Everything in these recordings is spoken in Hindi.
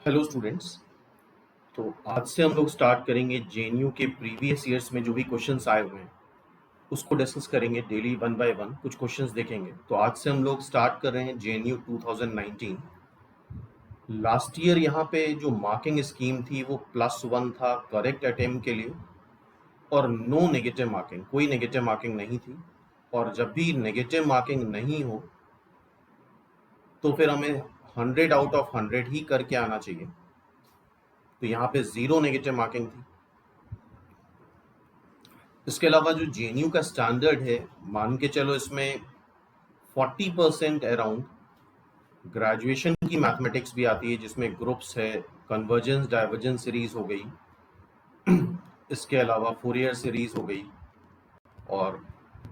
Hello students. तो आज से हम लोग स्टार्ट करेंगे जेएनयू के प्रीवियस ईयर्स में जो भी क्वेश्चंस आए हुए हैं उसको डिस्कस करेंगे डेली वन बाय वन। कुछ क्वेश्चंस देखेंगे। तो आज से हम लोग स्टार्ट कर रहे हैं जेएनयू 2019। लास्ट ईयर यहाँ पे जो मार्किंग स्कीम थी वो +1 था करेक्ट अटेम्प्ट के लिए, और नो नेगेटिव मार्किंग, कोई नेगेटिव मार्किंग नहीं थी। और जब भी नेगेटिव मार्किंग नहीं हो तो फिर हमें 100 आउट ऑफ 100 ही करके आना चाहिए। तो यहाँ पे 0 नेगेटिव मार्किंग थी। इसके अलावा जो जेएनयू का स्टैंडर्ड है, मान के चलो इसमें 40% अराउंड ग्रेजुएशन की मैथमेटिक्स भी आती है, जिसमें ग्रुप्स है, कन्वर्जेंस डाइवर्जेंस सीरीज हो गई, इसके अलावा फोरियर सीरीज हो गई और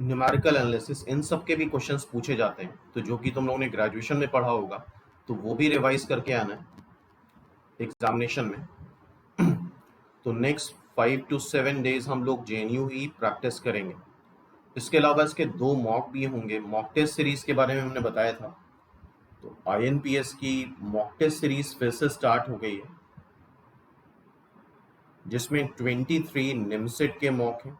न्यूमेरिकल एनालिसिस, इन सब के भी क्वेश्चंस पूछे जाते हैं। तो जो कि तुम लोगों ने ग्रेजुएशन में पढ़ा होगा तो वो भी रिवाइज करके आना है एग्जामिनेशन में। तो नेक्स्ट 5 to 7 डेज हम लोग जेएनयू ही प्रैक्टिस करेंगे। इसके अलावा इसके 2 मॉक भी होंगे। मॉक टेस्ट सीरीज के बारे में हमने बताया था, तो आईएनपीएस की मॉक टेस्ट सीरीज फिर से स्टार्ट हो गई है, जिसमें 23 निमसेट के मॉक हैं,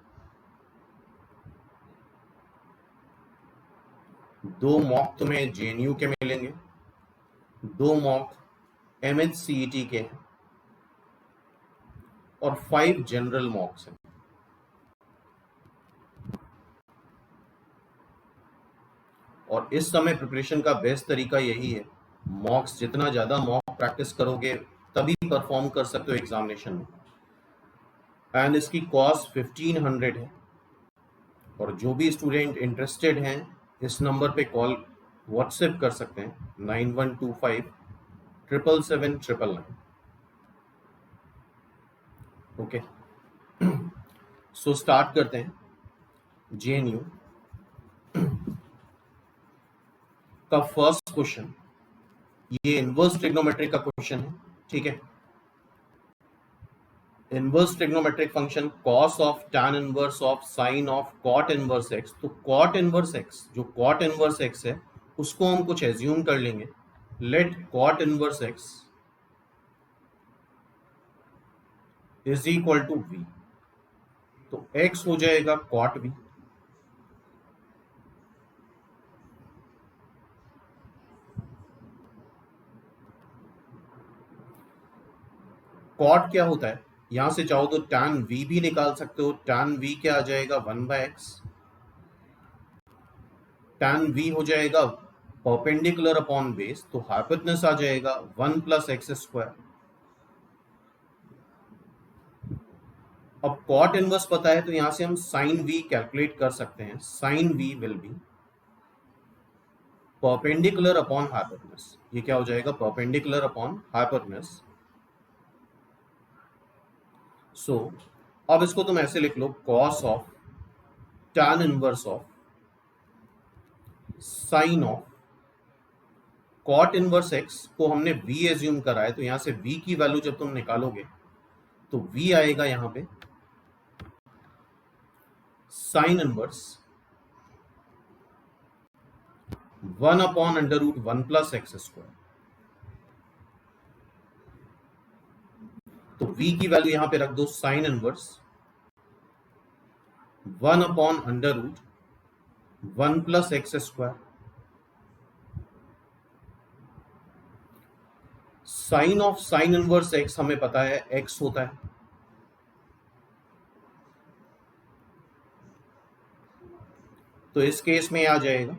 2 मॉक तुम्हें जेएनयू के मिलेंगे, 2 मॉक एमएचसीईटी के हैं और 5 जनरल मॉक्स हैं। और इस समय प्रिपरेशन का बेस्ट तरीका यही है, मॉक्स जितना ज़्यादा मॉक प्रैक्टिस करोगे तभी परफॉर्म कर सकते हो एग्जामिनेशन में। एंड इसकी कॉस्ट 1500 है। और जो भी स्टूडेंट इंटरेस्टेड हैं इस नंबर पे कॉल व्हाट्सएप कर सकते हैं 9125 777 999। ओके, सो स्टार्ट करते हैं। जेएनयू का फर्स्ट क्वेश्चन, ये इनवर्स ट्रिग्नोमेट्रिक का क्वेश्चन है। ठीक है, inverse trigonometric function cos of tan inverse of sin of cot inverse x। तो cot इनवर्स x, जो cot इनवर्स x है उसको हम कुछ एज्यूम कर लेंगे। Let cot inverse x is equal to v। तो x हो जाएगा cot v। cot क्या होता है, यहां से चाहो तो tan v भी निकाल सकते हो। tan v क्या आ जाएगा 1/x। tan v हो जाएगा परपेंडिकुलर अपॉन बेस, तो हाइपोटेनस आ जाएगा 1 + x²। अब cot इनवर्स पता है तो यहां से हम sin v कैलकुलेट कर सकते हैं। sin v will be perpendicular upon hypotenuse. ये क्या हो जाएगा, परपेंडिकुलर अपॉन हाइपोटेनस। सो अब इसको तुम ऐसे लिख लो, cos of tan inverse of sin of cot inverse x को हमने v एज्यूम करा है, तो यहां से v की वैल्यू जब तुम निकालोगे तो v आएगा यहां पे sin इनवर्स 1/√1 + x²। तो v की वैल्यू यहां पे रख दो, sin inverse 1/√1 + x²। Sine of sine inverse x हमें पता है x होता है, तो इस केस में आ जाएगा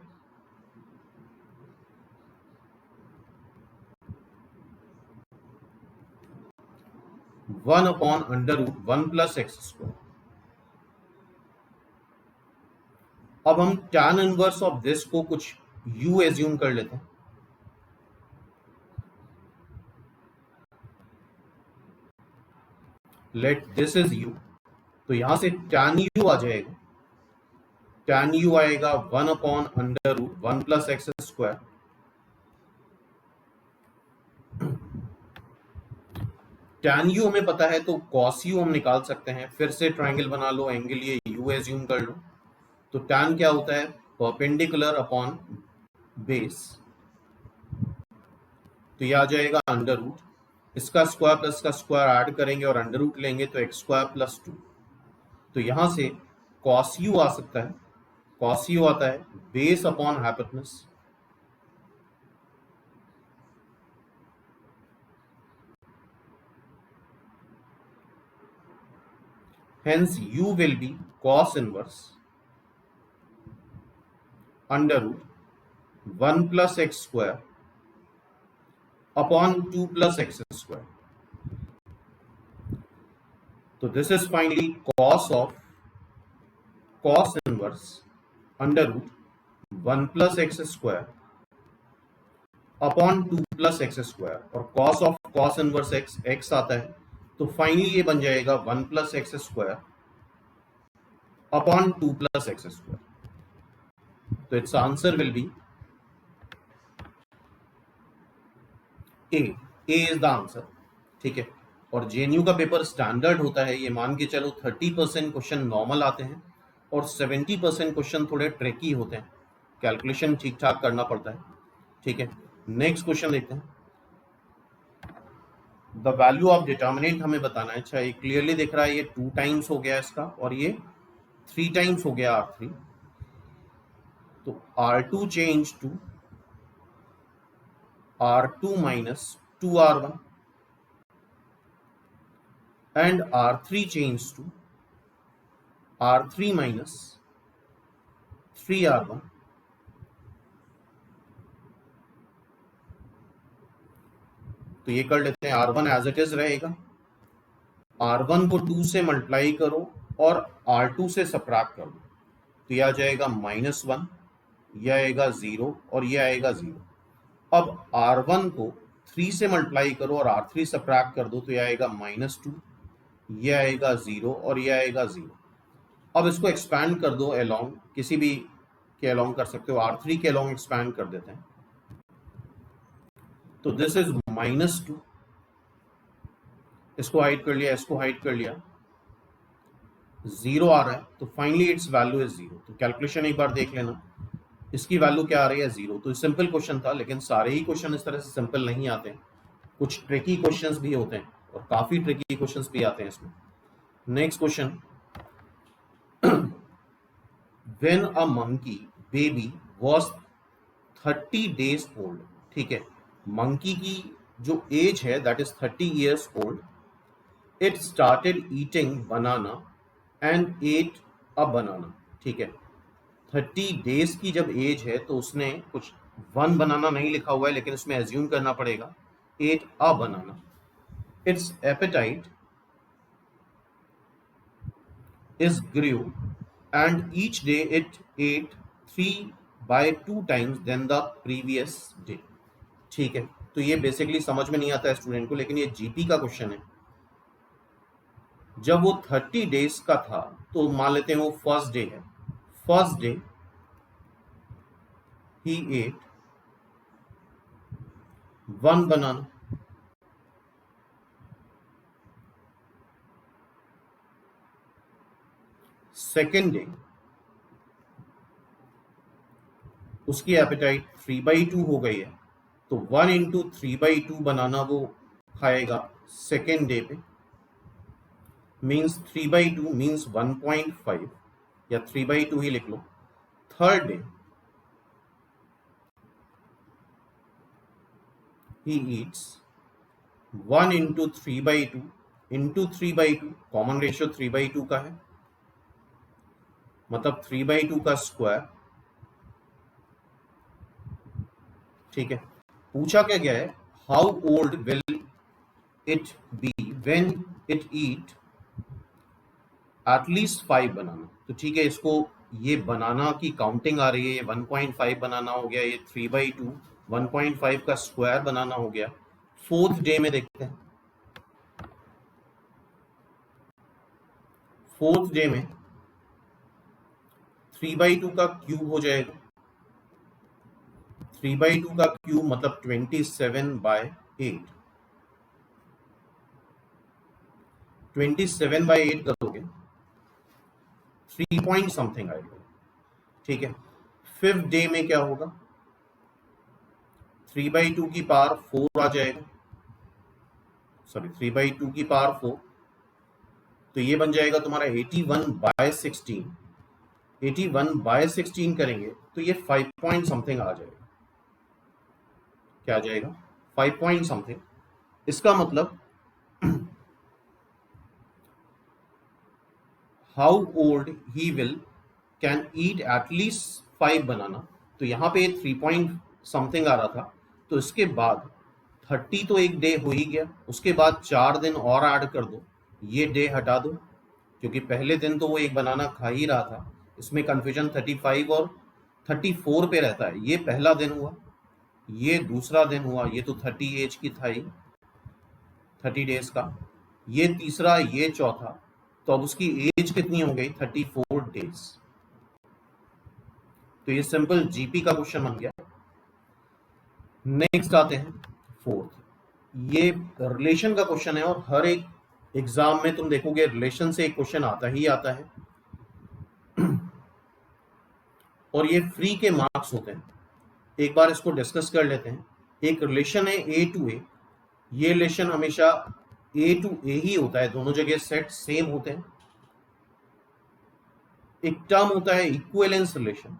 1/√1 + x²। अब हम tan इनवर्स ऑफ दिस को कुछ u एज्यूम कर लेते हैं। लेट दिस इज u, तो यहां से tan u आ जाएगा। tan u आएगा 1/√1 + x²। tan u हमें पता है तो cos u हम निकाल सकते हैं। फिर से ट्राइंगल बना लो, एंगल ये u एज्यूम कर लो। तो tan क्या होता है, परपेंडिकुलर अपॉन बेस, तो ये आ जाएगा अंडर रूट इसका स्क्वायर प्लस का स्क्वायर ऐड करेंगे और अंडर रूट लेंगे तो एक्स स्क्वायर प्लस 2। तो यहां से कॉस यू आ सकता है, कॉस यू आता है base upon hypotenuse, hence u will be cos inverse under root 1 plus x square upon 2 plus x square. So this is finally cos of cos inverse under root 1 plus x square upon 2 plus x square, और cos of cos inverse x x आता है, तो फाइनली ये बन जाएगा 1 plus x square upon 2 plus x square. तो it's answer will be A is the answer. ठीक है, और जेएनयू का पेपर स्टैंडर्ड होता है, ये मान के चलो 30% क्वेश्चन नॉर्मल आते हैं और 70% क्वेश्चन थोड़े ट्रिकी होते हैं, कैलकुलेशन ठीक ठाक करना पड़ता है। ठीक है, नेक्स्ट क्वेश्चन देखते हैं। द वैल्यू ऑफ डिटर्मिनेंट हमें बताना है। अच्छा, ये क्लियरली दिख रहा है, ये 2 टाइम्स हो गया इसका और ये 3 टाइम्स हो गया R3। तो R2 change to R2 minus 2R1 and R3 change to R3 minus 3R1। तो ये कर लेते हैं, R1 एज इट इज रहेगा, R1 को 2 से मल्टीप्लाई करो और R2 से सबट्रैक्ट कर दो, तो ये आ जाएगा -1, यह आएगा 0 और यह आएगा 0। अब R1 को 3 से मल्टीप्लाई करो और R3 सबट्रैक्ट कर दो, तो यह आएगा -2, यह आएगा 0 और यह आएगा 0। अब इसको एक्सपैंड कर दो अलोंग, किसी भी के अलोंग कर सकते हो, R3 के अलोंग एक्सपैंड कर देते हैं, तो दिस इज -2, इसको हाइड कर लिया, इसको हाइड कर लिया, 0 आ रहा है, तो फाइनली इट्स वैल्यू इज 0। तो कैलकुलेशन एक बार देख लेना, इसकी वैल्यू क्या आ रही है, 0। तो सिंपल क्वेश्चन था, लेकिन सारे ही क्वेश्चन इस तरह से सिंपल नहीं आते हैं, कुछ ट्रिकी क्वेश्चंस भी होते हैं और काफी ट्रिकी क्वेश्चंस भी आते हैं इसमें। Next question, when a monkey baby was 30 days old. ठीक है, मंकी की जो एज है that is 30 years old, it started eating banana and ate a banana. ठीक है, 30 days की जब एज है तो उसने कुछ 1 बनाना नहीं लिखा हुआ है, लेकिन उसमें एज्यूम करना पड़ेगा at a banana. It's appetite is grew and each day it ate 3/2 times than the previous day। ठीक है, तो ये बेसिकली समझ में नहीं आता है स्टूडेंट को, लेकिन ये जीपी का क्वेश्चन है। जब वो 30 days का था, तो मान लेते हैं वो फर्स्ट डे है, फर्स्ट डे ही एट 1 बनाना, सेकेंड डे उसकी एपेटाइट 3/2 हो गई है, तो 1 इंटू 3/2 बनाना वो खाएगा सेकेंड डे पे, मीन्स 3/2 मीन्स 1.5 या 3/2 ही लिख लो। Third day he eats 1 into 3/2 into 3/2, common ratio 3/2 का है, मतलब 3/2 का स्क्वायर। ठीक है, पूछा क्या गया है, how old will it be when it eat at least 5 बनाना। तो ठीक है, इसको ये बनाना की काउंटिंग आ रही है, ये 1.5 बनाना हो गया, ये 3/2 1.5 का स्क्वायर बनाना हो गया। फोर्थ डे में देखते हैं, फोर्थ डे में 3/2 का क्यूब हो जाएगा, 3/2 का क्यूब मतलब 27/8, 27/8 करोगे 3 पॉइंट समथिंग आएगा। ठीक है, फिफ्थ डे में क्या होगा, 3/2 की पावर 4 आ जाएगा, सॉरी 3/2 की पावर 4, तो ये बन जाएगा तुम्हारा 81/16। 81/16 करेंगे तो ये 5 पॉइंट समथिंग आ जाएगा। क्या आ जाएगा? 5 पॉइंट समथिंग। इसका मतलब how old he will can eat at least 5 बनाना, तो यहाँ पे 3 पॉइंट समथिंग आ रहा था, तो इसके बाद 30 तो एक डे हो ही गया, उसके बाद 4 दिन और ऐड कर दो, ये डे हटा दो, क्योंकि पहले दिन तो वो एक बनाना खा ही रहा था। इसमें कंफ्यूजन 35 और 34 पे रहता है। ये पहला दिन हुआ, ये दूसरा दिन हुआ, ये तो 30 एज की था ही, 30 डेज का, ये तीसरा, ये चौथा, तो अब उसकी एज कितनी हो गई? 34 डेज। तो ये सिंपल जीपी का क्वेश्चन बन गया। नेक्स्ट आते हैं फोर्थ। ये रिलेशन का क्वेश्चन है और हर एक एग्जाम में तुम देखोगे रिलेशन से एक क्वेश्चन आता ही आता है और ये फ्री के मार्क्स होते हैं। एक बार इसको डिस्कस कर लेते हैं। एक रिलेशन है ए टू ए, ये रिलेशन हमेशा ए टू ए ही होता है, दोनों जगह सेट सेम होते हैं। एक टर्म होता है इक्विवेलेंस रिलेशन।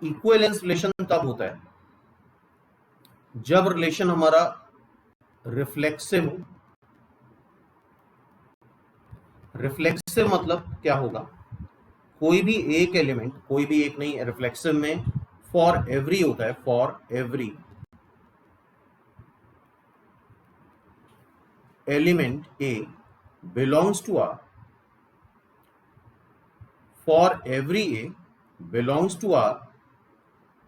इक्विवेलेंस रिलेशन तब होता है जब रिलेशन हमारा रिफ्लेक्सिव हो। रिफ्लेक्सिव मतलब क्या होगा? कोई भी एक एलिमेंट, कोई भी एक नहीं, रिफ्लेक्सिव में फॉर एवरी होता है, for every element a belongs to R, for every a belongs to R,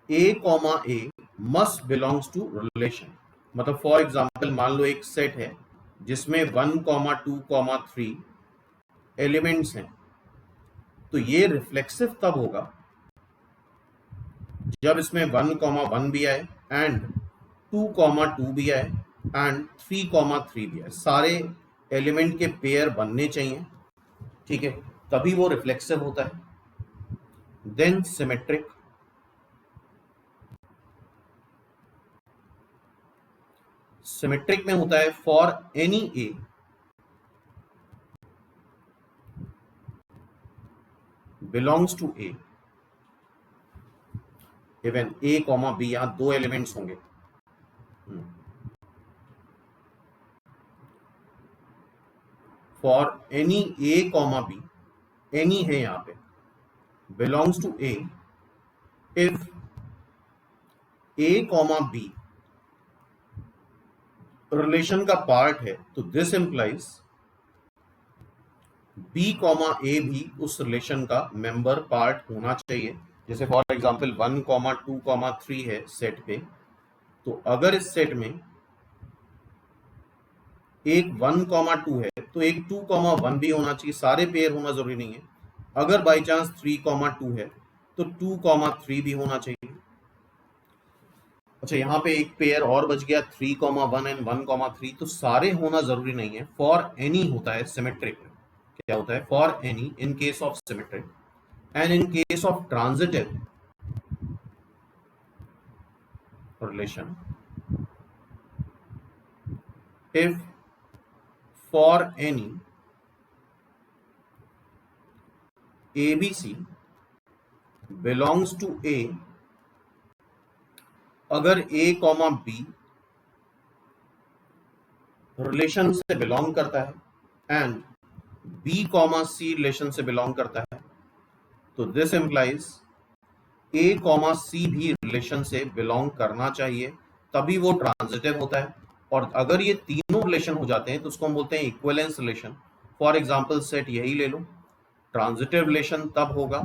a comma a must belongs to relation. मतलब फॉर एग्जाम्पल मान लो एक सेट है जिसमें 1,2,3 एलिमेंट्स हैं, तो ये रिफ्लेक्सिव तब होगा जब इसमें 1,1 भी आए एंड 2,2 भी आए एंड 3,3 भी आए, सारे एलिमेंट के पेयर बनने चाहिए, ठीक है, तभी वो रिफ्लेक्सिव होता है। Then symmetric. सिमेट्रिक में होता है for any a belongs to A, even a comma b, यहां 2 एलिमेंट्स होंगे, for any a comma b, any है यहां पे, belongs to A, if a comma b relation का पार्ट है, तो this implies b comma a भी उस रिलेशन का मेंबर पार्ट होना चाहिए। जैसे फॉर एग्जांपल 1,2,3 है सेट पे, तो अगर इस सेट में एक 1,2 है तो एक 2,1 भी होना चाहिए, सारे पेयर होना जरूरी नहीं है। अगर बाई चांस 3,2 है तो 2,3 भी होना चाहिए। अच्छा, यहाँ पे एक पेयर और बच गया 3,1 एंड 1,3, तो सारे होना जरूरी नहीं है। फॉर एनी होता है सिमेट्रिक में। क्या होता है? For any in case of symmetric and in case of transitive relation, if for any ABC belongs to A, अगर A कॉमा B रिलेशन से बिलोंग करता है and B comma C relation से बिलोंग करता है, तो this implies A comma C भी रिलेशन से बिलोंग करना चाहिए, तभी वो ट्रांजिटिव होता है। और अगर ये तीनों रिलेशन हो जाते हैं तो उसको हम बोलते हैं equivalence relation. For example set यही ले लो, ट्रांजिटिव रिलेशन तब होगा,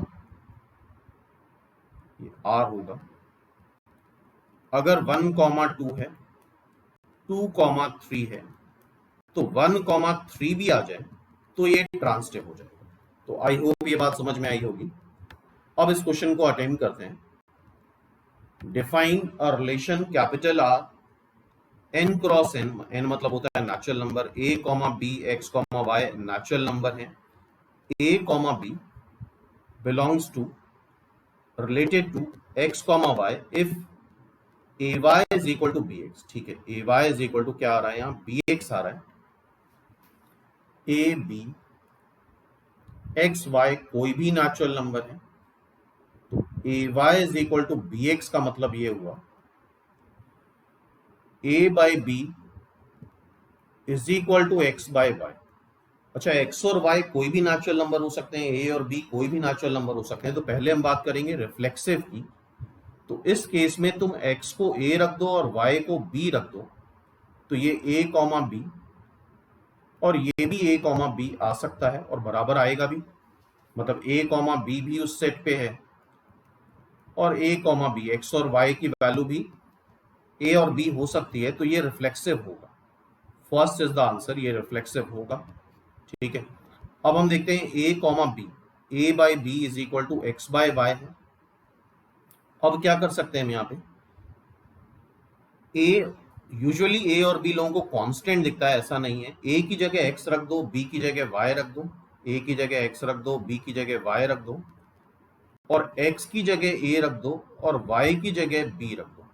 ये R होगा, अगर 1,2 है, 2,3 है, तो 1,3 भी आ जाए तो ये ट्रांजिटिव हो जाएगा। तो आई होप ये बात समझ में आई होगी। अब इस क्वेश्चन को अटेम्प्ट करते हैं। Define a relation capital R n cross n, n मतलब होता है natural number, a comma b x comma y natural number है, a comma b belongs to related to x comma y if ay is equal to bx। ठीक है, ay इज इक्वल टू क्या आ रहा है यहाँ, bx आ रहा है। a b x y कोई भी नेचुरल नंबर है, तो ay is equal to bx का मतलब ये हुआ a by b is equal to x by y। अच्छा, x और y कोई भी नेचुरल नंबर हो सकते हैं, a और b कोई भी नेचुरल नंबर हो सकते हैं। तो पहले हम बात करेंगे रिफ्लेक्सिव की। तो इस केस में तुम x को a रख दो और y को b रख दो, तो ये a कॉमा b और ये भी a कॉमा b आ सकता है और बराबर आएगा भी, मतलब a कॉमा b भी उस सेट पे है और a कॉमा b x और y की वैल्यू भी a और b हो सकती है, तो ये रिफ्लेक्सिव होगा। फर्स्ट इज द आंसर, ये रिफ्लेक्सिव होगा। ठीक है, अब हम देखते हैं a comma b, a by b is equal to x by y है। अब क्या कर सकते हैं हम यहाँ पे, a यूजुअली a और b लोगों को कांस्टेंट दिखता है, ऐसा नहीं है। a की जगह x रख दो, b की जगह y रख दो, a की जगह x रख दो, b की जगह y रख दो और x की जगह a रख दो और y की जगह b रख दो।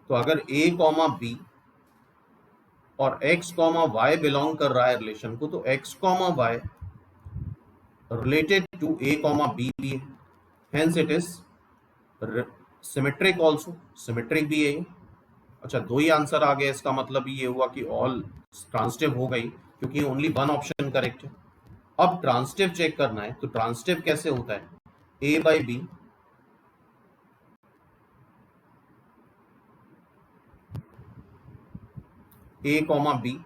तो अगर a कॉमा b और x कॉमा y बिलोंग कर रहा है रिलेशन को, तो x comma y related to a comma b भी है, hence it is symmetric also, symmetric भी है। अच्छा, दो ही आंसर आ गए, इसका मतलब ये हुआ कि ऑल ट्रांसिटिव हो गई, क्योंकि ओनली वन ऑप्शन करेक्ट है। अब ट्रांसिटिव चेक करना है, तो ट्रांसिटिव कैसे होता है, a by b a comma b,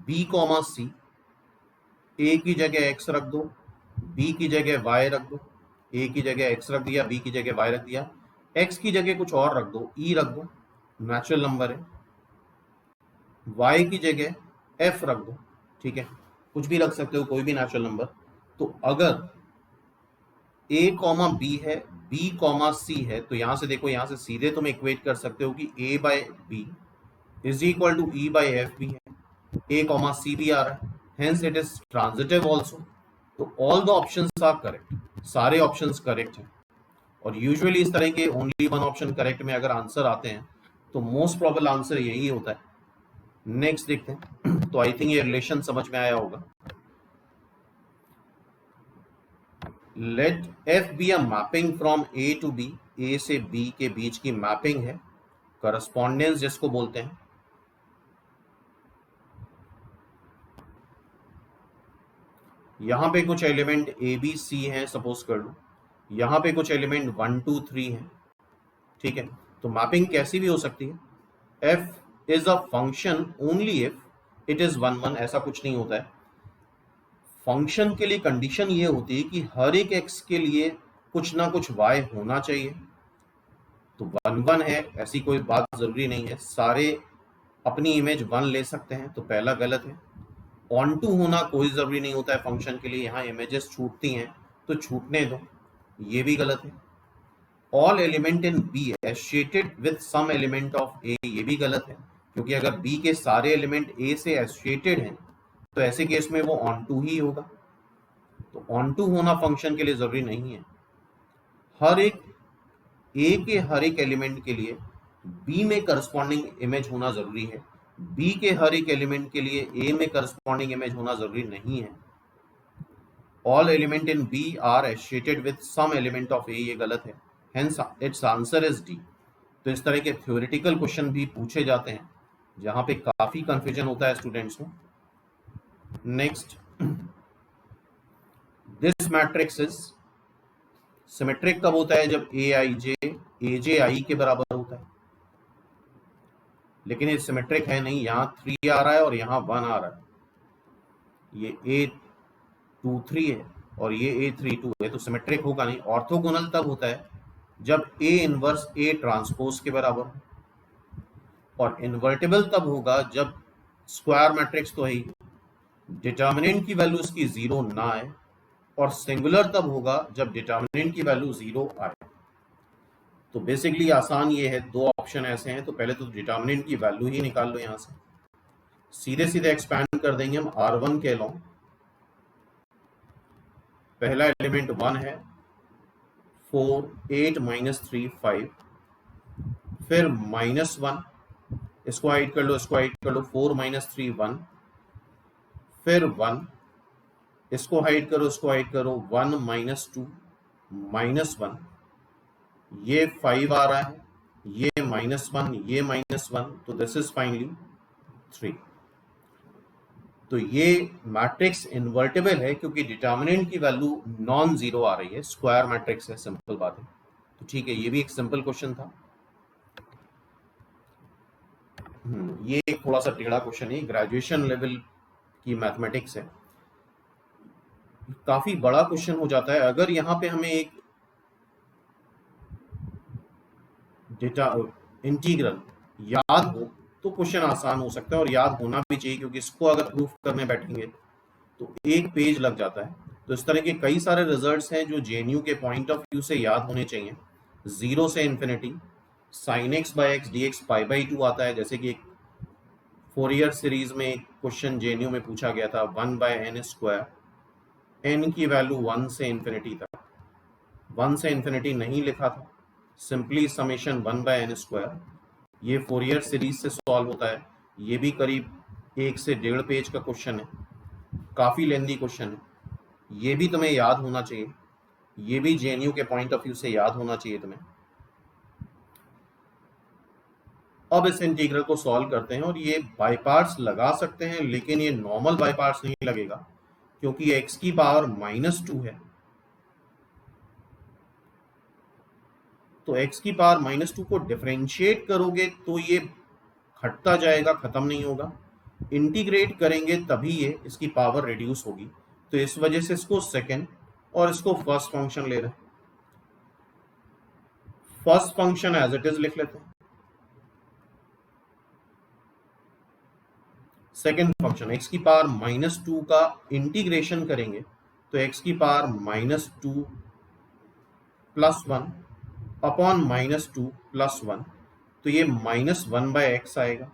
b comma c, a की जगह x रख दो, b की जगह y रख दो, a की जगह x रख दिया, b की जगह y रख दिया, x की जगह कुछ और रख दो, e रख दो, नेचुरल नंबर है, y की जगह f रख दो। ठीक है, कुछ भी रख सकते हो, कोई भी नेचुरल नंबर। तो अगर a कॉमा बी है, b कॉमा सी है, तो यहां से देखो, यहां से सीधे तुम इक्वेट कर सकते हो कि a by b is equal to e by f भी है, a कॉमा सी भी आ रहा है, hence it is transitive also. तो all the options are correct, सारे ऑप्शंस करेक्ट हैं। और यूजुअली इस तरह के ओनली वन ऑप्शन करेक्ट में अगर आंसर आते हैं तो मोस्ट प्रोबेबल आंसर यही होता है। नेक्स्ट देखते हैं। तो आई थिंक ये रिलेशन समझ में आया होगा। Let f be a mapping from A to B, A से बी के बीच की मैपिंग है, करस्पॉन्डेंस जिसको बोलते हैं। यहां पे कुछ एलिमेंट ए बी सी है, सपोज कर लो, यहां पे कुछ एलिमेंट 1 2 3 है। ठीक है, तो मैपिंग कैसी भी हो सकती है। F is a function only if it is 1 1, ऐसा कुछ नहीं होता है। फंक्शन के लिए कंडीशन ये होती है कि हर एक एक्स के लिए कुछ ना कुछ वाई होना चाहिए। तो 1 1 है, ऐसी कोई बात जरूरी नहीं है, सारे अपनी इमेज 1 ले सकते हैं, तो पहला गलत है। ऑन टू होना कोई जरूरी नहीं होता है फंक्शन के लिए, यहाँ इमेजेस छूटती हैं तो छूटने दो, ये भी गलत है। All element in B associated with some element of A, ये भी गलत है, क्योंकि अगर बी के सारे एलिमेंट ए से एसोसिएटेड हैं तो ऐसे केस में वो ऑन टू ही होगा। तो ऑन टू होना फंक्शन के लिए जरूरी नहीं है। हर एक ए के हर एक एलिमेंट के लिए बी में करस्पॉन्डिंग इमेज होना जरूरी है, बी के हर एक एलिमेंट के लिए ए में करस्पॉन्डिंग इमेज होना जरूरी नहीं है। All element in B are associated with some element of A, ये गलत है, hence it's answer is D. तो इस तरह के थ्योरेटिकल क्वेश्चन भी पूछे जाते हैं जहां पे काफी कंफ्यूजन होता है स्टूडेंट्स को। Next, this matrix is symmetric कब होता है, जब ए आई जे आई के बराबर होता है। लेकिन ये सिमेट्रिक है नहीं, यहाँ 3 आ रहा है और यहाँ 1 आ रहा है, ये A23 है और ये A32 है, तो सिमेट्रिक होगा नहीं। ऑर्थोगोनल तब होता है जब A इनवर्स A ट्रांसपोज के बराबर हो, और इन्वर्टिबल तब होगा जब स्क्वायर मैट्रिक्स तो है ही, डिटर्मिनेंट की वैल्यू इसकी 0 ना आए, और सिंगुलर तब होगा जब डिटर्मिनेंट की वैल्यू 0 आए। तो बेसिकली आसान ये है, दो ऑप्शन ऐसे हैं, तो पहले तो डिटर्मिनेंट की वैल्यू ही निकाल लो यहां से, सीधे सीधे एक्सपैंड कर देंगे हम R1 के अलोंग। पहला एलिमेंट 1 है, 4 8 -3 5, फिर -1, इसको हाइड कर लो, इसको हाइड कर लो, 4 -3 1, फिर 1, इसको हाइड करो, इसको हाइड करो, 1 -2 -1, ये 5 आ रहा है, ये -1, ये -1, तो दिस इज फाइनली 3। तो ये मैट्रिक्स इन्वर्टेबल है क्योंकि डिटर्मिनेंट की वैल्यू नॉन जीरो आ रही है, स्क्वायर मैट्रिक्स है, सिंपल बात है। तो ठीक है, ये भी एक सिंपल क्वेश्चन था। ये एक थोड़ा सा टेढ़ा क्वेश्चन है, ग्रेजुएशन लेवल की मैथमेटिक्स है, काफी बड़ा क्वेश्चन हो जाता है। अगर यहाँ पे हमें एक डेटा इंटीग्रल याद हो तो क्वेश्चन आसान हो सकता है, और याद होना भी चाहिए, क्योंकि इसको अगर प्रूफ करने बैठेंगे तो एक पेज लग जाता है। तो इस तरह के कई सारे रिजल्ट्स हैं जो जेएनयू के पॉइंट ऑफ व्यू से याद होने चाहिए। 0 से infinity sin x by x dx π/2 आता है, जैसे कि फोरियर सीरीज में एक क्वेश्चन जेएनयू में पूछा गया था, 1/n², n की वैल्यू 1 से इन्फिनिटी तक, 1 से इन्फिनिटी नहीं लिखा था, सिंपली समेशन 1/n²। ये फोरियर सीरीज से सॉल्व होता है, ये भी करीब 1 से 1.5 पेज का क्वेश्चन है, काफी लेंदी क्वेश्चन है, ये भी तुम्हें याद होना चाहिए, ये भी जेएनयू के पॉइंट ऑफ व्यू से याद होना चाहिए तुम्हें। अब इस इंटीग्रल को सॉल्व करते हैं, और ये बाय पार्ट्स लगा सकते हैं, लेकिन ये नॉर्मल बाय पार्ट्स नहीं लगेगा, क्योंकि x की पावर -2 है। तो x की पावर -2 को डिफरेंशिएट करोगे तो ये घटता जाएगा, खत्म नहीं होगा, इंटीग्रेट करेंगे तभी ये इसकी पावर रिड्यूस होगी। तो इस वजह से इसको सेकंड और इसको फर्स्ट फंक्शन ले रहे हैं। First function as it is लिख लेते हैं, सेकेंड फंक्शन x की पावर -2 का इंटीग्रेशन करेंगे तो x की पावर -2 + 1 अपॉन -2 + 1, तो ये -1/x आएगा,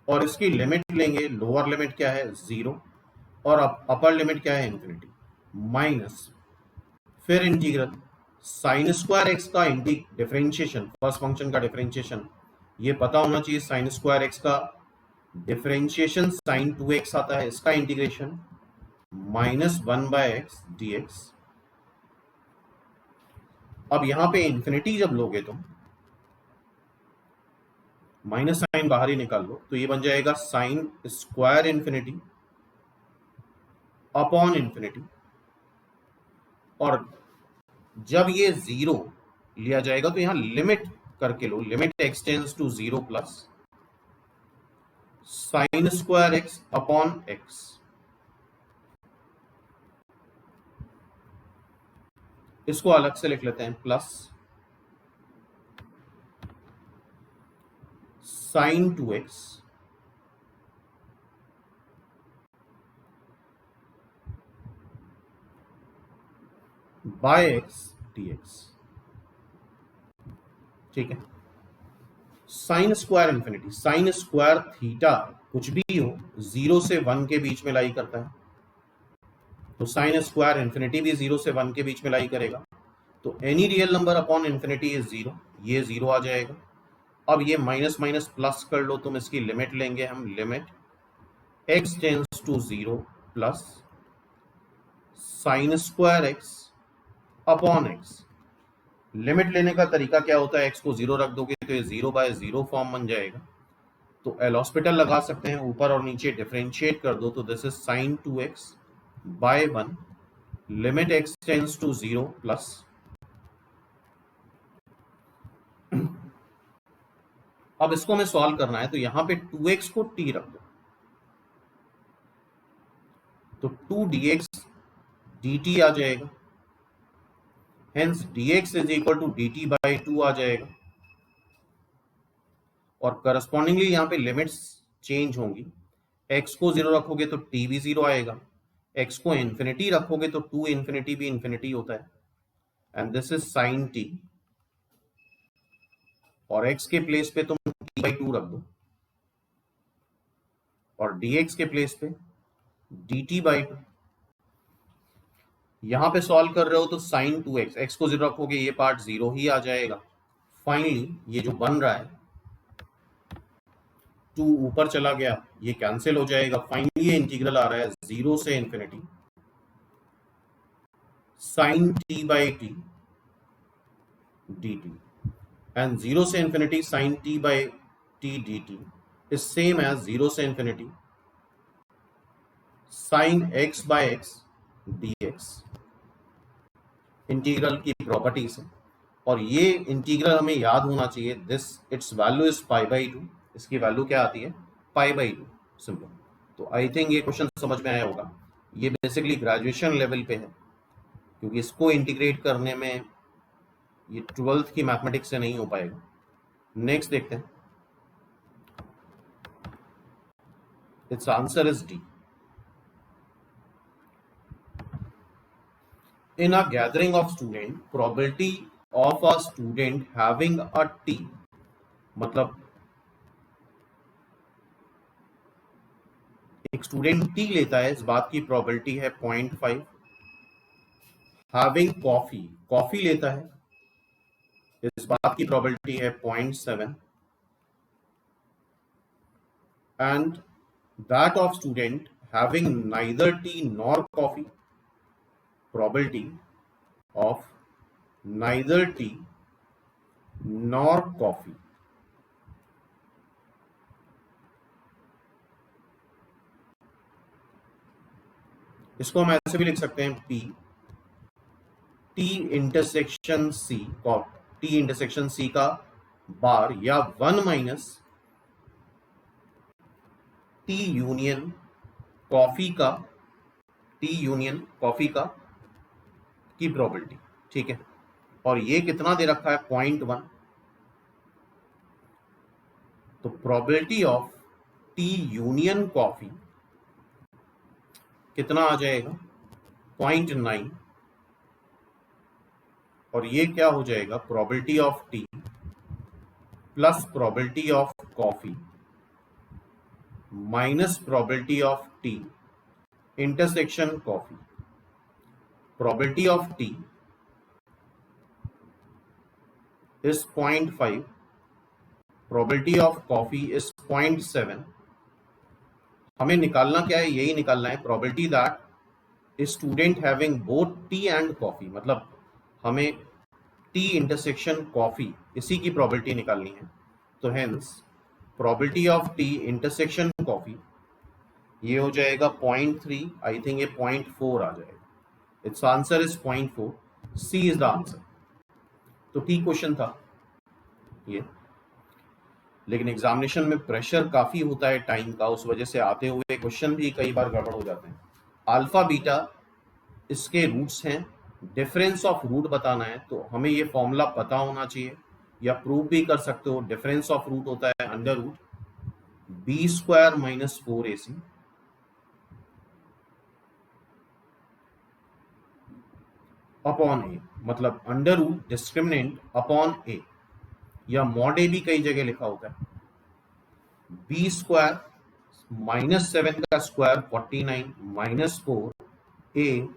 और इसकी लिमिट लेंगे, लोअर लिमिट क्या है 0, और अपर लिमिट क्या है इन्फिनिटी, माइनस, फिर इंटीग्रल sin² x का डिफरेंशिएशन, फर्स्ट फंक्शन का डिफरेंशिएशन ये पता होना चाहिए, sin² x का डिफरेंशिएशन sin2x आता है, इसका इंटीग्रेशन -1/x dx। अब यहां पे इंफिनिटी जब लोगे तुम, माइनस साइन बाहर ही निकाल लो, तो ये बन जाएगा sin² इन्फिनिटी अपॉन इन्फिनिटी, और जब ये 0 लिया जाएगा तो यहां लिमिट करके लो, limit x tends to 0 plus sin² x upon x, इसको अलग से लिख लेते हैं, plus sin2x bye x dx। ठीक है, sin² इन्फिनिटी, sin² थीटा कुछ भी हो 0 से 1 के बीच में लाई करता है, तो sin² इन्फिनिटी भी 0 से 1 के बीच में लाई करेगा, तो any real number upon infinity is 0, ये 0 आ जाएगा। अब ये माइनस माइनस प्लस कर लो तुम, इसकी लिमिट लेंगे हम, limit x tends to 0 plus sin² x upon x। Limit लेने का तरीका क्या होता है, x को 0 रख दोगे तो ये 0/0 फॉर्म बन जाएगा, तो एल हॉस्पिटल लगा सकते हैं, ऊपर और नीचे डिफरेंशिएट कर दो, तो this is sin2x by 1, limit x tends to 0 plus, अब इसको हमें सॉल्व करना है, तो यहां पे 2x को t रख दो, तो 2 dx dt आ जाएगा, hence dx is equal to dt/2 आ जाएगा, और करस्पॉन्डिंगली यहाँ पे लिमिट्स चेंज होंगी, x को 0 रखोगे तो t भी 0 आएगा, x को इन्फिनिटी रखोगे तो 2 इन्फिनिटी भी इन्फिनिटी होता है, and this is sine T, और x के प्लेस पे तुम t/2 रख दो, और dx के प्लेस पे dt/2। यहां पे सॉल्व कर रहे हो तो साइन 2x, x को 0 रखोगे ये पार्ट 0 ही आ जाएगा। फाइनली ये जो बन रहा है 2 ऊपर चला गया, ये कैंसिल हो जाएगा। फाइनली ये इंटीग्रल आ रहा है 0 से infinity sine t/t dt, and 0 से infinity sine t/t dt is same as 0 से infinity sine x/x dx। Integral की प्रॉपर्टीज है, और ये इंटीग्रल हमें याद होना चाहिए। दिस इट्स वैल्यू इज π/2, इसकी वैल्यू क्या आती है π/2, सिंपल। तो आई थिंक ये क्वेश्चन समझ में आया होगा। ये बेसिकली ग्रेजुएशन लेवल पे है, क्योंकि इसको इंटीग्रेट करने में ये 12th की मैथमेटिक्स से नहीं हो पाएगा। नेक्स्ट देखते हैं, it's answer is D. In a gathering of student, probability of a student having a T, मतलब एक स्टूडेंट टी लेता है, इस बात की प्रोबेबिलिटी है 0.5। हैविंग कॉफी, कॉफी लेता है, इस बात की प्रोबेबिलिटी है 0.7। And that of student having neither T nor coffee, probability of neither tea nor coffee। इसको हम ऐसे भी लिख सकते हैं P T intersection C, T intersection C का बार, या 1 माइनस T यूनियन कॉफी का, T यूनियन कॉफी का की प्रोबेबिलिटी, ठीक है। और ये कितना दे रखा है 0.1, तो probability of T union coffee कितना आ जाएगा 0.9, और ये क्या हो जाएगा probability of T plus probability of coffee minus probability of T intersection coffee. Probability of T is 0.5, probability of coffee is 0.7। हमें निकालना क्या है, यही निकालना है probability that a student having both tea and coffee, मतलब हमें टी इंटरसेक्शन कॉफी इसी की probability निकालनी है। तो hence probability of T intersection coffee ये हो जाएगा 0.3, आई थिंक ये 0.4 आ जाएगा। It's answer is 0.4, C is the answer. तो ठीक क्वेश्चन था ये, लेकिन एग्जामिनेशन में प्रेशर काफी होता है टाइम का, उस वजह से आते हुए क्वेश्चन भी कई बार गड़बड़ हो जाते हैं। अल्फा बीटा इसके रूट्स हैं, डिफरेंस ऑफ रूट बताना है तो हमें ये फॉर्मूला पता होना चाहिए, या प्रूव भी कर सकते हो। डिफरेंस ऑफ रूट होता है under root b² minus 4ac upon a, मतलब under root discriminant upon a, या मॉड ए भी कई जगह लिखा होता है। b² माइनस 7 का square 49 minus 4 a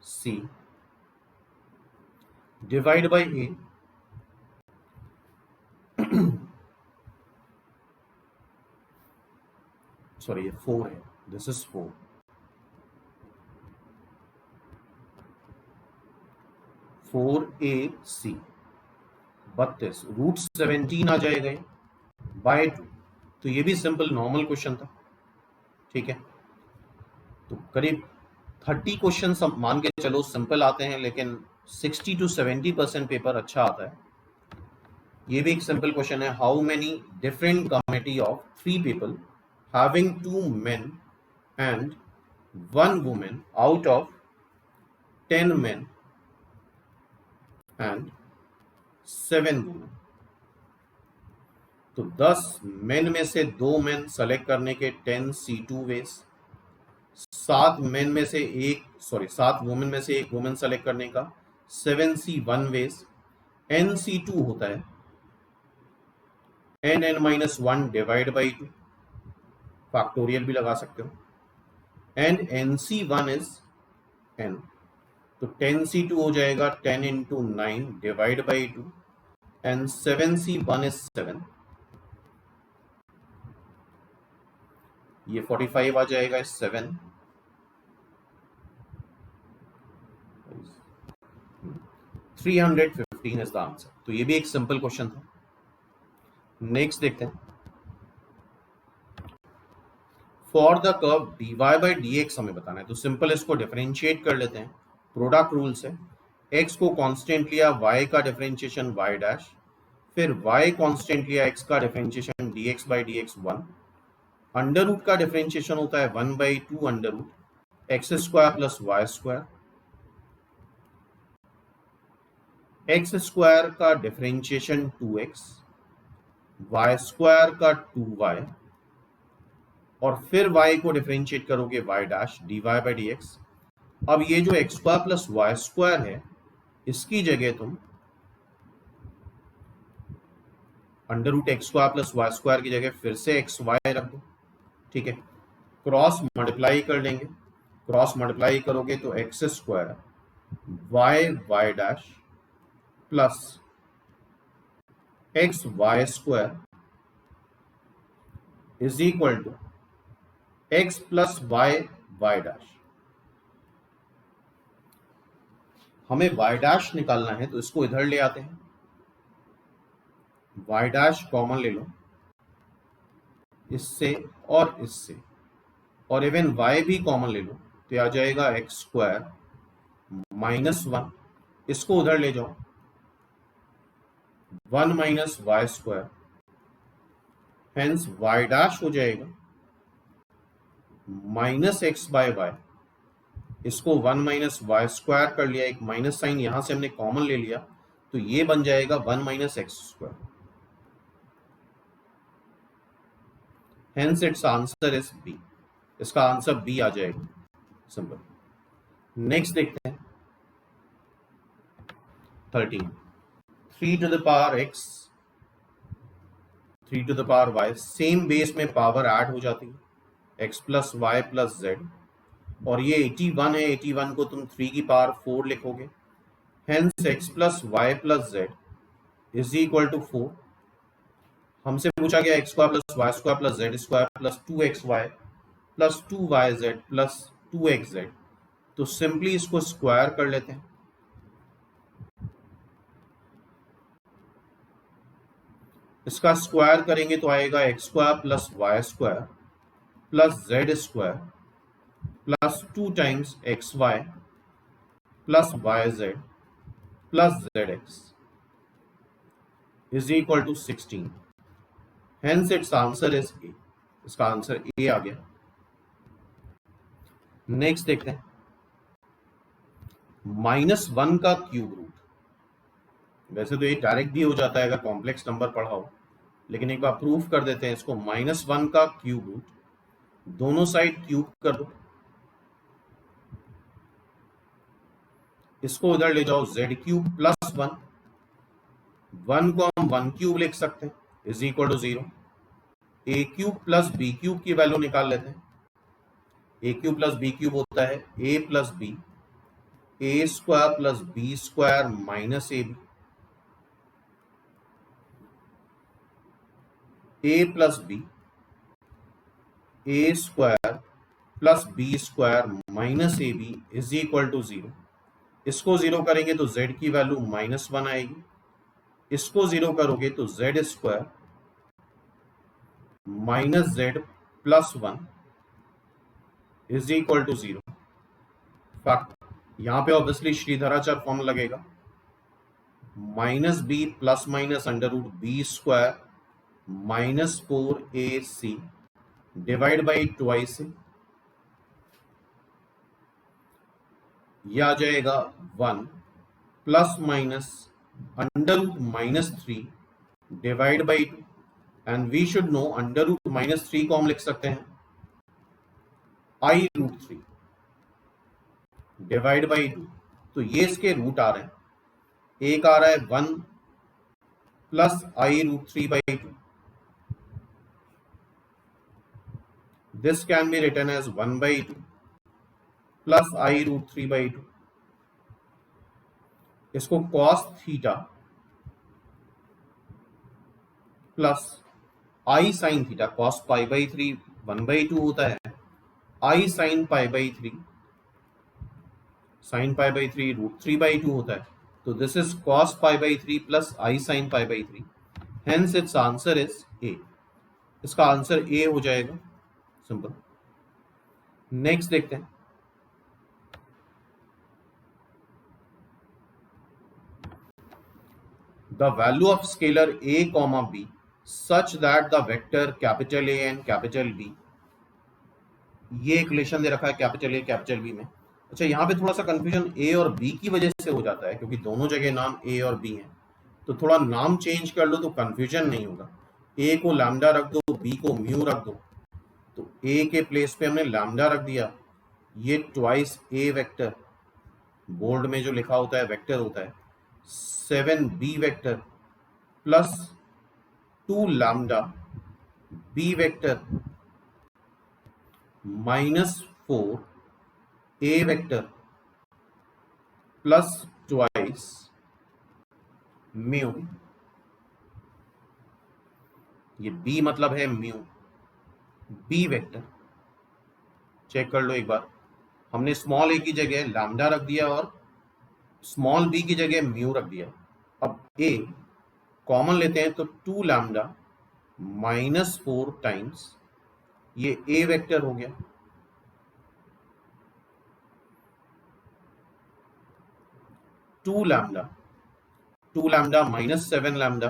c divide by a, sorry ये 4 है, दिस इज 4, 4ac 32 रूट 17 आ जाएगा बाय 2। तो ये भी सिंपल नॉर्मल क्वेश्चन था, ठीक है। तो करीब 30 क्वेश्चन मान के चलो सिंपल आते हैं, लेकिन 60 to 70% पेपर अच्छा आता है। ये भी एक सिंपल क्वेश्चन है, how many different committee of 3 people having 2 men and 1 woman out of 10 men and 7 women। तो 10 मेन में से 2 मेन सेलेक्ट करने के 10 C2 वेज, 7 वुमेन में से एक वुमेन सेलेक्ट करने का 7c वन वेज, nc2 होता है n(n-1) डिवाइड बाई 2, फैक्टोरियल भी लगा सकते हो, एंड nc1 इज n, तो 10c2 हो जाएगा 10 into 9 divide by 2, and 7c1 is 7, ये 45 आ जाएगा, 7 315 इज द आंसर। तो ये भी एक सिंपल क्वेश्चन था। नेक्स्ट देखते हैं, for the curve dy by dx हमें बताना है, तो सिंपल इसको डिफरेंशिएट कर लेते हैं प्रोडक्ट रूल से। x को कांस्टेंट लिया, y का डिफरेंशिएशन y डैश, फिर y कांस्टेंट लिया, x का differentiation dx by dx 1, under root का डिफरेंशिएशन होता है 1 by 2 under root x square plus y square, x square का डिफरेंशिएशन 2x, वाई स्क्वायर का 2y, और फिर y को डिफरेंशिएट करोगे y dash dy by dx। अब ये जो x square plus y square है, इसकी जगह तुम under root x square plus y square की जगह फिर से एक्स वाई रख दो, ठीक है। क्रॉस मल्टीप्लाई कर लेंगे, क्रॉस मल्टीप्लाई करोगे तो x square y y dash plus x y square is equal to x plus y y dash. हमें वाई डैश निकालना है, तो इसको इधर ले आते हैं, वाई डैश कॉमन ले लो इससे और इससे, और इवन y भी कॉमन ले लो, तो आ जाएगा एक्स स्क्वायर माइनस 1, इसको उधर ले जाओ 1 minus y square, hence y dash हो जाएगा माइनस एक्स बाय वाई, इसको 1 माइनस वाई स्क्वायर कर लिया, एक माइनस साइन यहां से हमने कॉमन ले लिया, तो ये बन जाएगा 1 minus x square, hence it's answer is b. इसका आंसर बी आ जाएगा, सिंपल। नेक्स्ट देखते हैं 13, 3 to the power x 3 to the power y, same base में पावर ऐड हो जाती है, x plus y plus z, और ये 81 है, 81 को तुम 3 की पावर 4 लिखोगे, hence x plus y plus z is equal to 4। हमसे पूछा गया x square plus y square plus z square plus 2xy plus 2yz plus 2xz, तो सिंपली इसको स्क्वायर कर लेते हैं। इसका स्क्वायर करेंगे तो आएगा x square plus y square plus z square plus 2 times x y plus y z plus z x is equal to 16, hence it's answer is a. इसका आंसर ए आ गया। नेक्स्ट देखते हैं, -1 का क्यूब रूट, वैसे तो ये डायरेक्ट भी हो जाता है अगर कॉम्प्लेक्स नंबर पढ़ा हो, लेकिन एक बार प्रूफ कर देते हैं इसको। -1 का क्यूब रूट, दोनों साइड क्यूब कर दो, इसको उधर ले जाओ, z क्यूब प्लस 1, 1 को हम 1 क्यूब लिख सकते हैं, is equal to 0। A cube plus b cube की वैल्यू निकाल लेते हैं, a cube plus b cube होता है a plus b, a square plus b square minus a b, a plus b, a square plus b square minus a b is equal to 0। इसको 0 करेंगे तो z की वैल्यू -1 आएगी, इसको 0 करोगे तो z square minus z plus 1 is equal to 0। यहां पे ऑब्वियसली श्रीधराचार्य फॉर्म लगेगा, minus b plus minus under root b square minus 4ac divide by twice, यह आ जाएगा 1 plus minus under root -3 divide by 2, and we should know under root -3 को हम लिख सकते हैं i रूट 3 डिवाइड बाई 2, तो ये इसके रूट आ रहे हैं, एक आ रहा है 1 plus i√3/2. This can be written as 1/2 plus i√3/2. इसको cos theta plus i sin theta, cos π/3 1/2 होता है, i sin π/3 sin π/3 √3/2 होता है. तो this is cos π/3 plus i sin π/3. Hence its answer is A. इसका आंसर A हो जाएगा. सिंपल. नेक्स्ट देखते हैं. The value of scalar a comma b such that the vector capital A and capital B, ये एक रिलेशन दे रखा है कैपिटल ए कैपिटल बी में. अच्छा, यहाँ पे थोड़ा सा कंफ्यूजन ए और बी की वजह से हो जाता है क्योंकि दोनों जगह नाम ए और बी हैं. तो थोड़ा नाम चेंज कर लो तो कंफ्यूजन नहीं होगा. ए को लैम्डा रख दो, बी को म्यू रख दो. तो ए के प्लेस पे हमने लैम्डा रख दिया. ये ट्वाइस ए वेक्टर, बोर्ड में जो लिखा होता है वेक्टर होता है, 7b vector plus 2 lambda b vector -4 a vector plus twice mu. ये b मतलब है म्यू. b वेक्टर चेक कर लो एक बार. हमने स्मॉल a की जगह लैम्डा रख दिया और स्मॉल b की जगह म्यू रख दिया. अब a कॉमन लेते हैं तो 2 लैम्डा -4 टाइम्स ये a वेक्टर हो गया. Two lambda -7 lambda,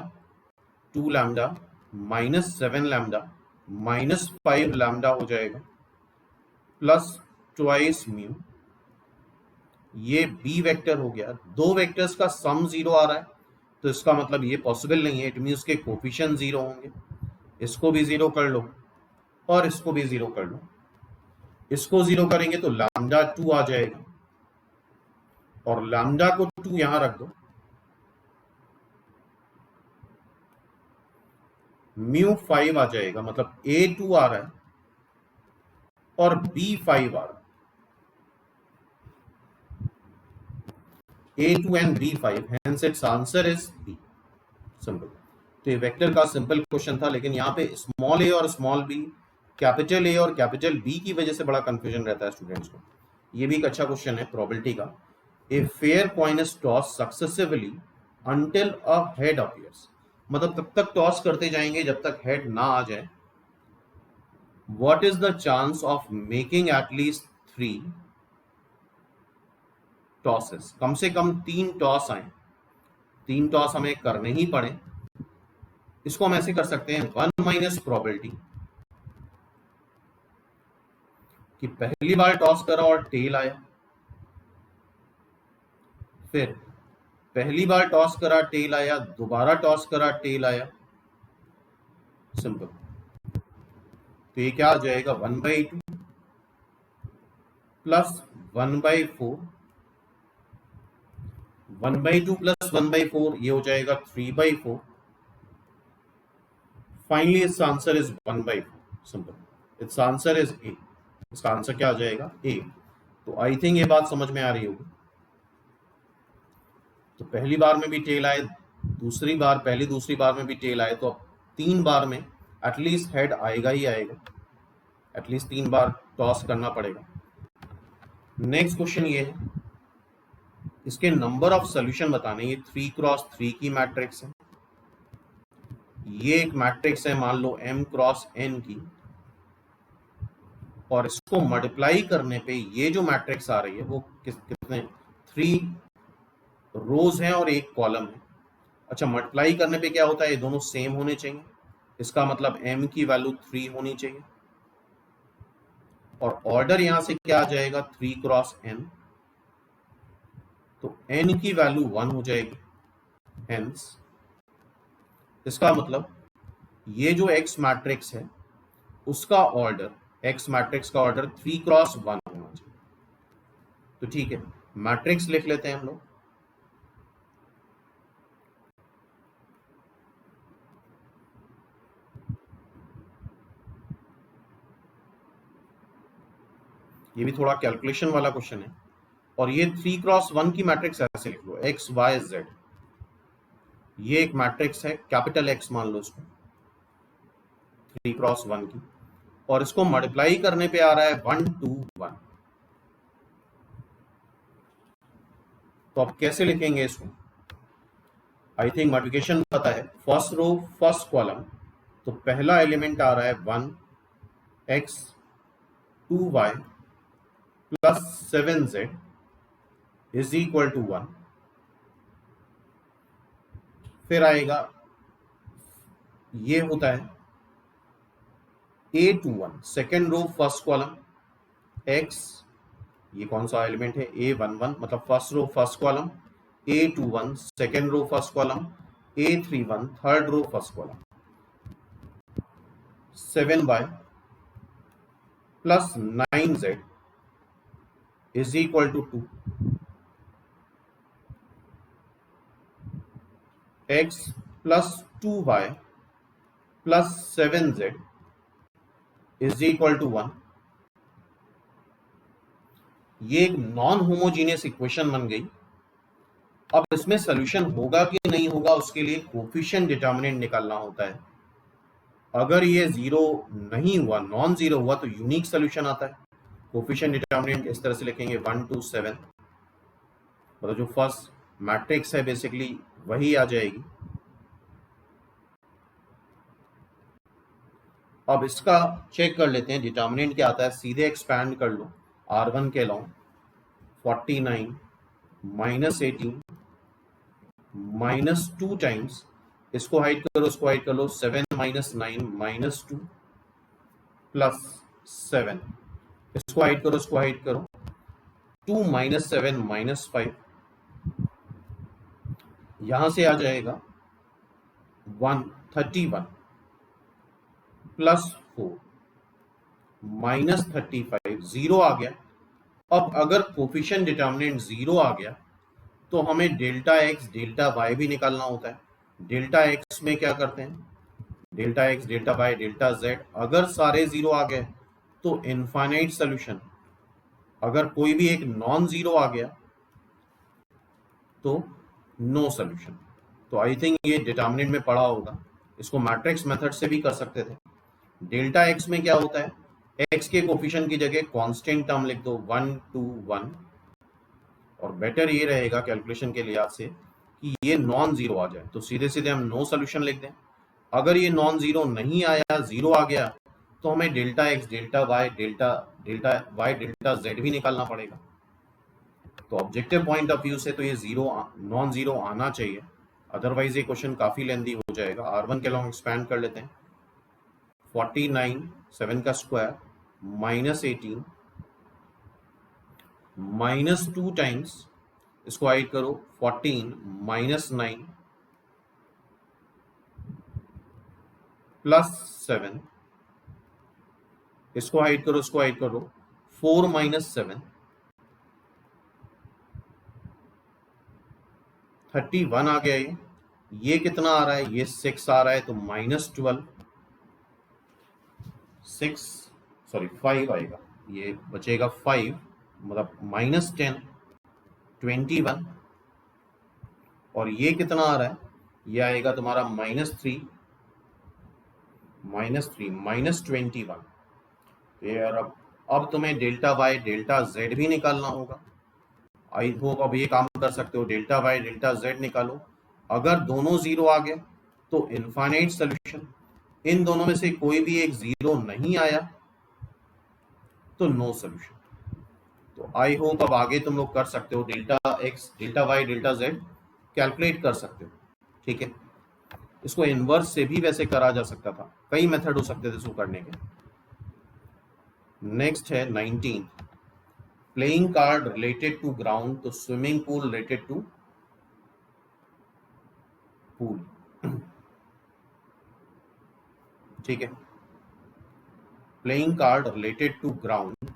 2 lambda -7 lambda -5 lambda हो जाएगा प्लस ट्वाइस म्यू. ये b वेक्टर हो गया. दो वेक्टर्स का सम 0 आ रहा है तो इसका मतलब ये पॉसिबल नहीं है. इट मीन्स के कोफिशिएंट 0 होंगे. इसको भी 0 कर लो और इसको भी 0 कर लो. इसको 0 करेंगे तो लैम्डा 2 आ जाएगा और लैम्डा को 2 यहां रख दो. म्यू 5 आ जाएगा, मतलब a2 आ रहा है और b5 आ रहा है. a2 and b5, hence its answer is b. Simple. तो ये वेक्टर का सिंपल क्वेश्चन था, लेकिन यहाँ पे स्मॉल ए और स्मॉल बी, कैपिटल ए और कैपिटल बी की वजह से बड़ा कंफ्यूजन रहता है स्टूडेंट्स को. ये भी एक अच्छा क्वेश्चन है प्रोबेबिलिटी का. A fair coin is toss successively until a head appears. मतलब तब तक टॉस करते जाएंगे जब तक हेड ना आ जाए. What is the chance of making at least 3 tosses. कम से कम 3 टॉस आए. 3 टॉस हमें करने ही पड़े. इसको हम ऐसे कर सकते हैं 1 माइनस प्रोबेबिलिटी कि पहली बार टॉस करा और टेल आया, फिर पहली बार टॉस करा टेल आया, दोबारा टॉस करा टेल आया. सिंपल. तो ये क्या आ जाएगा 1/2 प्लस 1/4. 1/2 प्लस 1/4 ये हो जाएगा 3/4. Finally it's answer is 1/4. Simple. It's answer is a. इसका आंसर क्या आ जाएगा ए. तो आई थिंक ये बात समझ में आ रही होगी. तो पहली बार में भी टेल आए, दूसरी बार पहली दूसरी बार में भी टेल आए, तो अब 3 बार में एटलीस्ट हेड आएगा ही आएगा. एटलीस्ट 3 बार टॉस करना पड़ेगा. नेक्स्ट क्वेश्चन ये है, इसके नंबर ऑफ सॉल्यूशन बताने. ये 3x3 की मैट्रिक्स है. ये एक मैट्रिक्स है मान लो m×n की, और इसको मल्टीप्लाई करने पे ये जो मैट्रिक्स आ रही है वो कितने 3 रोज हैं और 1 कॉलम है. अच्छा, मल्टीप्लाई करने पे क्या होता है, ये दोनों सेम होने चाहिए. इसका मतलब m की वैल्यू 3 होनी चाहिए और ऑर्डर यहां से क्या आ जाएगा 3x n. तो n की वैल्यू 1 हो जाएगी. हेंस इसका मतलब ये जो x मैट्रिक्स है उसका ऑर्डर, x मैट्रिक्स का ऑर्डर 3x1 होना चाहिए. तो ठीक है, मैट्रिक्स लिख लेते हैं हम लोग. ये भी थोड़ा कैलकुलेशन वाला क्वेश्चन है। और ये 3x1 की मैट्रिक्स ऐसे लिख लो, x y z, ये एक मैट्रिक्स है, कैपिटल X मान लो इसको, 3x1 की, और इसको मल्टीप्लाई करने पे आ रहा है 1 2 1। तो अब कैसे लिखेंगे इसको? आई थिंक मल्टीप्लिकेशन पता है, फर्स्ट रो फर्स्ट कॉलम, तो पहला एलिमेंट आ रहा है 1x 2y plus 7z is equal to 1। फिर आएगा, ये होता है a21, second row first column, x, ये कौन सा एलिमेंट है, a11, मतलब first row first column, a21 second row first column, a31 third row first column, 7y plus 9z is equal to 2, x plus 2y plus 7z is equal to 1। ये एक नॉन होमोजीनियस इक्वेशन बन गई। अब इसमें सोल्यूशन होगा कि नहीं होगा, उसके लिए कोफिशिएंट डिटर्मिनेंट निकालना होता है। अगर ये जीरो नहीं हुआ, नॉन जीरो हुआ, तो यूनिक सोल्यूशन आता है। कोफिशिएंट डिटर्मिनेंट इस तरह से लिखेंगे 1 2 7, मतलब जो फर्स्ट मैट्रिक्स है बेसिकली वही आ जाएगी। अब इसका चेक कर लेते हैं डिटर्मिनेंट क्या आता है, सीधे एक्सपैंड कर लो R1 के अलाउ, 49 माइनस 18 माइनस 2 टाइम्स, इसको हाइड करो इसको हाइड कर लो, 7 माइनस 9 माइनस 2 प्लस 7, इसको हाइड करो इसको हाइड करो, 2 माइनस 7 माइनस 5, यहां से आ जाएगा 131 प्लस 4 माइनस 35, जीरो आ गया। अब अगर कोफिशिएंट डिटर्मिनेंट जीरो आ गया तो हमें डेल्टा एक्स डेल्टा वाई भी निकालना होता है। डेल्टा एक्स में क्या करते हैं, delta x delta y delta z, अगर सारे जीरो आ गए तो इनफाइनाइट सोल्यूशन, अगर कोई भी एक नॉन जीरो आ गया तो नो सोल्यूशन। तो आई थिंक ये डिटर्मिनेंट में पढ़ा होगा, इसको मैट्रिक्स मेथड से भी कर सकते थे। डेल्टा एक्स में क्या होता है, एक्स के कोफिशिएंट की जगह कांस्टेंट टर्म लिख दो 1 2 1, और बेटर ये रहेगा कैलकुलेशन के लिहाज से कि ये नॉन जीरो आ जाए, तो सीधे सीधे हम नो सोल्यूशन लिख दें। अगर ये नॉन जीरो नहीं आया, जीरो आ गया, तो हमें delta x delta y delta z भी निकालना पड़ेगा। तो ऑब्जेक्टिव पॉइंट ऑफ व्यू से तो ये जीरो नॉन जीरो आना चाहिए, अदरवाइज ये क्वेश्चन काफी लेंदी हो जाएगा। R1 के लॉन्ग एक्सपैंड कर लेते हैं, 49 7 का स्क्वायर माइनस 18 माइनस 2 टाइम्स, इसको हाइड करो, 14 माइनस 9 प्लस 7, इसको हाइड करो इसको हाइड करो, 4 माइनस 7 31 आ गया। ये कितना आ रहा है, ये 6 आ रहा है, तो माइनस 12 5 आएगा, ये बचेगा 5, मतलब माइनस 10 21, और ये कितना आ रहा है, ये आएगा तुम्हारा माइनस 3 माइनस 21। यार अब तुम्हें डेल्टा वाई डेल्टा जेड भी निकालना होगा। आई होप अब ये काम कर सकते हो, डेल्टा वाई डेल्टा जेड निकालो। अगर दोनों जीरो आ गए तो इनफाइनाइट सोल्यूशन, इन दोनों में से कोई भी एक जीरो नहीं आया तो नो सोल्यूशन। तो आई होप अब आगे तुम लोग कर सकते हो, delta x delta y delta z calculate कर सकते हो, ठीक है। इसको इनवर्स से भी वैसे करा जा सकता था, कई मेथड हो सकते थे इसको करने के। नेक्स्ट है 19, playing card related to ground, तो swimming pool related to pool, ठीक है। Playing card related to ground,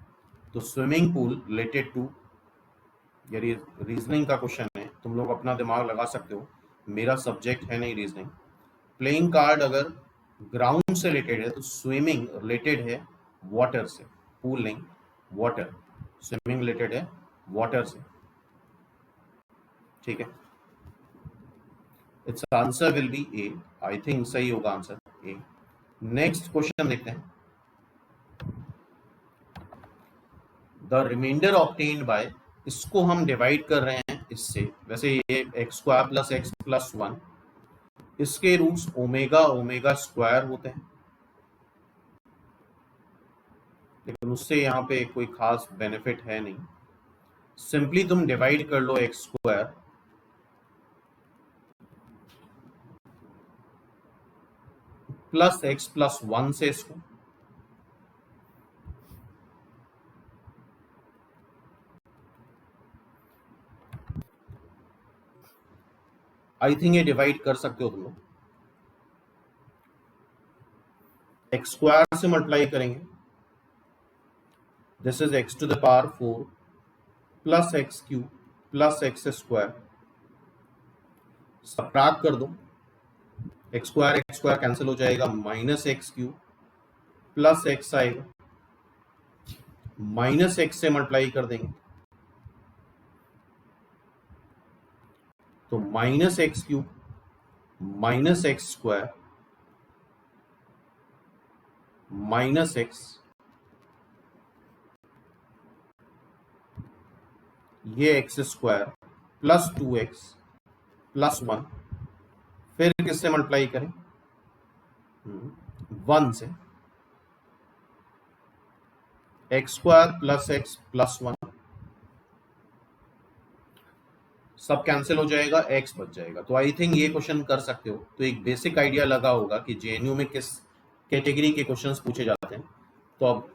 तो स्विमिंग पूल रिलेटेड टू, ये रीजनिंग का क्वेश्चन है, तुम लोग अपना दिमाग लगा सकते हो, मेरा सब्जेक्ट है नहीं रीजनिंग। प्लेइंग कार्ड अगर ग्राउंड से रिलेटेड है तो स्विमिंग रिलेटेड है वाटर से, पूल नहीं वाटर। स्विमिंग रिलेटेड है वाटर से, ठीक है। It's answer will be A, I think सही होगा आंसर ए। नेक्स्ट क्वेश्चन देखते हैं। द रिमाइंडर ऑब्टेन्ड बाय, इसको हम डिवाइड कर रहे हैं इससे, वैसे ये x square plus x plus one, इसके रूट्स ओमेगा ओमेगा स्क्वायर होते हैं, लेकिन उससे यहाँ पे कोई खास बेनिफिट है नहीं। सिंपली तुम डिवाइड कर लो x square plus x plus one से इसको, आई थिंक ये डिवाइड कर सकते हो तुम लोग। एक्स स्क्वायर से मल्टीप्लाई करेंगे, this is x to the power 4 plus x cube plus x square, subtract कर दो, एक्स स्क्वायर कैंसिल हो जाएगा, minus x cube plus x आएगा, माइनस एक्स से मल्टीप्लाई कर देंगे तो minus x cube minus x square minus x, ये x square plus 2x plus 1, फिर किससे मल्टीप्लाई करें, 1 से, x square plus x plus 1, सब कैंसिल हो जाएगा, एक्स बच जाएगा। तो आई थिंक ये क्वेश्चन कर सकते हो। तो एक बेसिक आइडिया लगा होगा कि जेएनयू में किस कैटेगरी के क्वेश्चंस पूछे जाते हैं। तो अब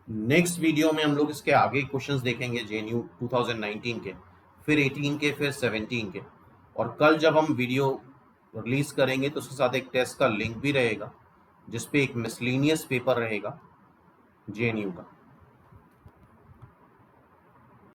नेक्स्ट वीडियो में हम लोग इसके आगे क्वेश्चंस देखेंगे जेएनयू 2019 के, फिर 18 के, फिर 17 के। और कल जब हम वीडियो रिलीज करेंगे तो उसके साथ एक टेस्ट का लिंक भी रहेगा, जिसपे एक मिसलेनियस पेपर रहेगा जेएनयू का।